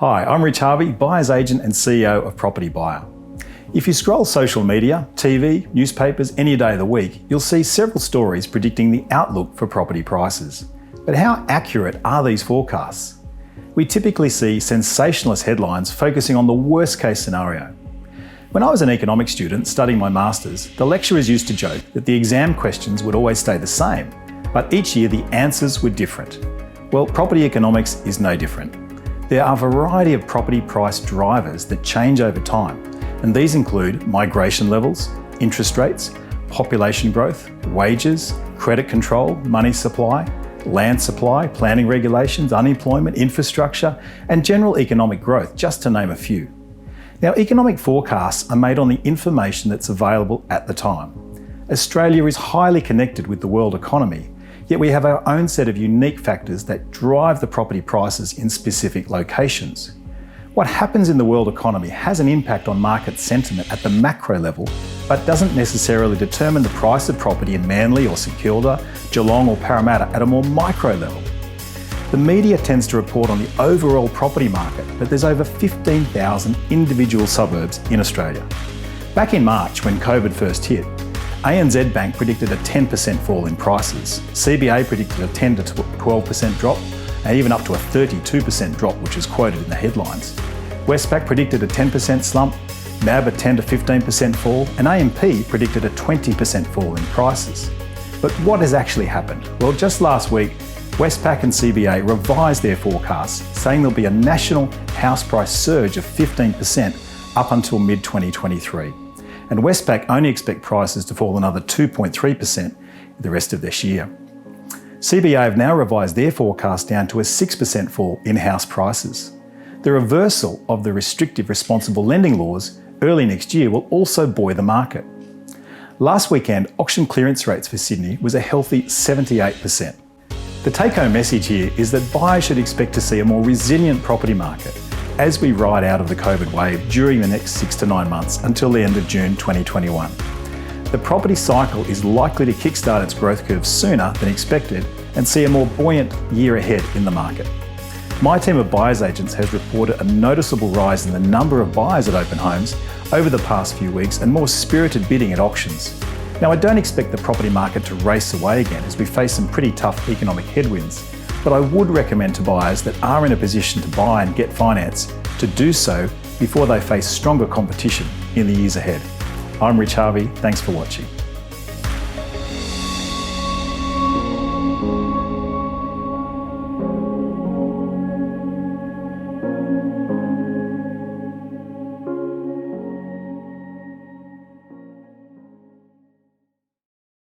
Hi, I'm Rich Harvey, buyer's agent and CEO of Property Buyer. If you scroll social media, TV, newspapers any day of the week, you'll see several stories predicting the outlook for property prices. But how accurate are these forecasts? We typically see sensationalist headlines focusing on the worst case scenario. When I was an economics student studying my masters, the lecturers used to joke that the exam questions would always stay the same, but each year the answers were different. Well, property economics is no different. There are a variety of property price drivers that change over time, and these include migration levels, interest rates, population growth, wages, credit control, money supply, land supply, planning regulations, unemployment, infrastructure, and general economic growth, just to name a few. Now, economic forecasts are made on the information that's available at the time. Australia is highly connected with the world economy, yet we have our own set of unique factors that drive the property prices in specific locations. What happens in the world economy has an impact on market sentiment at the macro level, but doesn't necessarily determine the price of property in Manly or St Kilda, Geelong or Parramatta at a more micro level. The media tends to report on the overall property market, but there's over 15,000 individual suburbs in Australia. Back in March, when COVID first hit, ANZ Bank predicted a 10% fall in prices. CBA predicted a 10 to 12% drop, and even up to a 32% drop, which is quoted in the headlines. Westpac predicted a 10% slump, NAB a 10 to 15% fall, and AMP predicted a 20% fall in prices. But what has actually happened? Well, just last week, Westpac and CBA revised their forecasts, saying there'll be a national house price surge of 15% up until mid-2023. And Westpac only expect prices to fall another 2.3% the rest of this year. CBA have now revised their forecast down to a 6% fall in house prices. The reversal of the restrictive responsible lending laws early next year will also buoy the market. Last weekend, auction clearance rates for Sydney was a healthy 78%. The take-home message here is that buyers should expect to see a more resilient property market as we ride out of the COVID wave during the next 6 to 9 months until the end of June 2021. The property cycle is likely to kickstart its growth curve sooner than expected and see a more buoyant year ahead in the market. My team of buyers agents has reported a noticeable rise in the number of buyers at open homes over the past few weeks and more spirited bidding at auctions. Now, I don't expect the property market to race away again as we face some pretty tough economic headwinds, but I would recommend to buyers that are in a position to buy and get finance to do so before they face stronger competition in the years ahead. I'm Rich Harvey, thanks for watching.